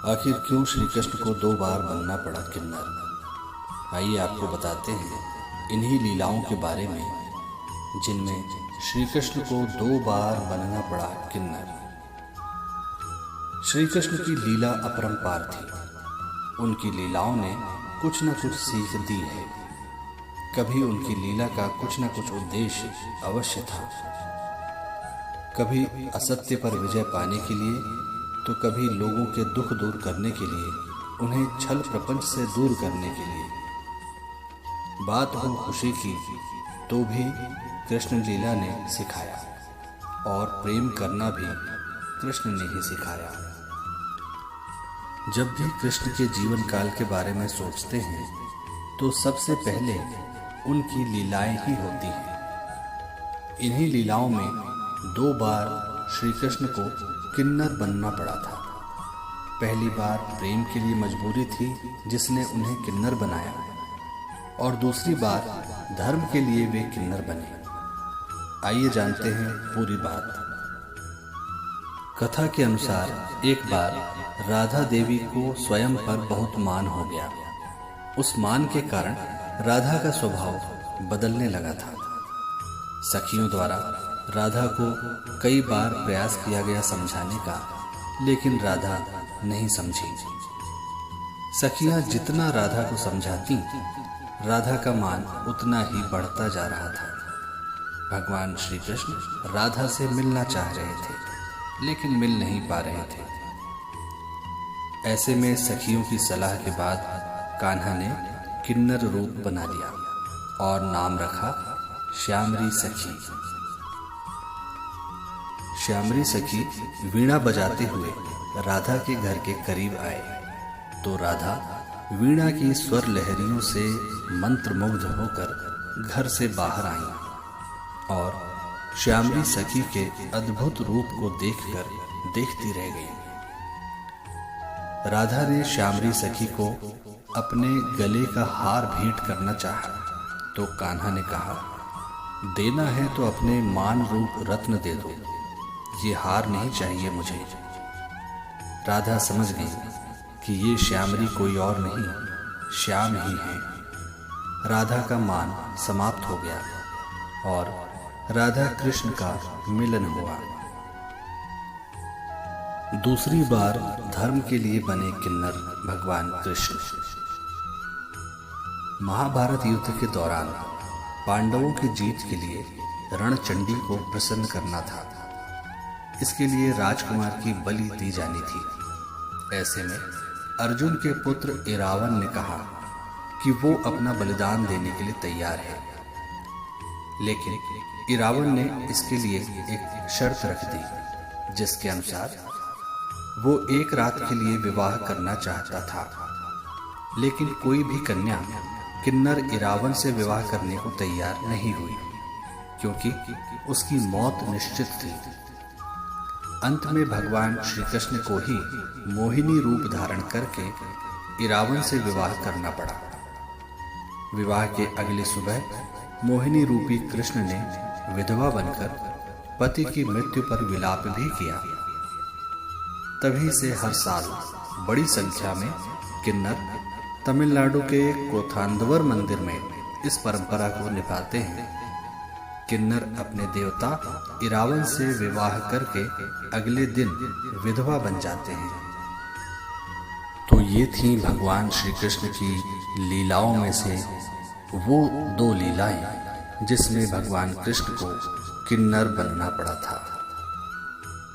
आखिर क्यों श्री कृष्ण को 2 बार बनना पड़ा किन्नर? आइए आपको बताते हैं इन्हीं लीलाओं के बारे में जिनमें श्री कृष्ण को 2 बार बनना पड़ा किन्नर। श्री कृष्ण की लीला अपरंपार थी। उनकी लीलाओं ने कुछ न कुछ सीख दी है। कभी उनकी लीला का कुछ न कुछ उद्देश्य अवश्य था। कभी असत्य पर विजय पाने के लिए, तो कभी लोगों के दुख दूर करने के लिए, उन्हें छल प्रपंच से दूर करने के लिए। बात हो खुशी की तो भी कृष्ण लीला ने सिखाया, और प्रेम करना भी कृष्ण ने ही सिखाया। जब भी कृष्ण के जीवन काल के बारे में सोचते हैं तो सबसे पहले उनकी लीलाएं ही होती हैं। इन्हीं लीलाओं में 2 बार श्री कृष्ण को किन्नर बनना पड़ा था। पहली बार प्रेम के लिए मजबूरी थी जिसने उन्हें किन्नर बनाया, और दूसरी बार धर्म के लिए वे किन्नर बने। आइए जानते हैं पूरी बात। कथा के अनुसार एक बार राधा देवी को स्वयं पर बहुत मान हो गया। उस मान के कारण राधा का स्वभाव बदलने लगा था। सखियों द्वारा राधा को कई बार प्रयास किया गया समझाने का, लेकिन राधा नहीं समझी। सखियां जितना राधा को समझाती, राधा का मान उतना ही बढ़ता जा रहा था। भगवान श्री कृष्ण राधा से मिलना चाह रहे थे, लेकिन मिल नहीं पा रहे थे। ऐसे में सखियों की सलाह के बाद कान्हा ने किन्नर रूप बना लिया और नाम रखा श्यामरी सखी। श्यामरी सखी वीणा बजाते हुए राधा के घर के करीब आए तो राधा वीणा की स्वर लहरियों से मंत्रमुग्ध होकर घर से बाहर आई और श्यामरी सखी के अद्भुत रूप को देखकर देखती रह गई। राधा ने श्यामरी सखी को अपने गले का हार भेंट करना चाहा तो कान्हा ने कहा, देना है तो अपने मान रूप रत्न दे दो, ये हार नहीं चाहिए मुझे। राधा समझ गई कि ये श्यामरी कोई और नहीं, श्याम ही है। राधा का मान समाप्त हो गया और राधा कृष्ण का मिलन हुआ। दूसरी बार धर्म के लिए बने किन्नर भगवान कृष्ण। महाभारत युद्ध के दौरान पांडवों की जीत के लिए रणचंडी को प्रसन्न करना था। इसके लिए राजकुमार की बलि दी जानी थी। ऐसे में अर्जुन के पुत्र इरावन ने कहा कि वो अपना बलिदान देने के लिए तैयार है, लेकिन इरावन ने इसके लिए एक शर्त रख दी, जिसके अनुसार वो 1 रात के लिए विवाह करना चाहता था। लेकिन कोई भी कन्या किन्नर इरावन से विवाह करने को तैयार नहीं हुई, क्योंकि उसकी मौत निश्चित थी। अंत में भगवान श्री कृष्ण को ही मोहिनी रूप धारण करके इरावन से विवाह करना पड़ा। विवाह के अगली सुबह मोहिनी रूपी कृष्ण ने विधवा बनकर पति की मृत्यु पर विलाप भी किया। तभी से हर साल बड़ी संख्या में किन्नर तमिलनाडु के कोथांदवर मंदिर में इस परंपरा को निभाते हैं। किन्नर अपने देवता इरावन से विवाह करके अगले दिन विधवा बन जाते हैं। तो ये थी भगवान श्री कृष्ण की लीलाओं में से वो 2 लीलाएं जिसमें भगवान कृष्ण को किन्नर बनना पड़ा था।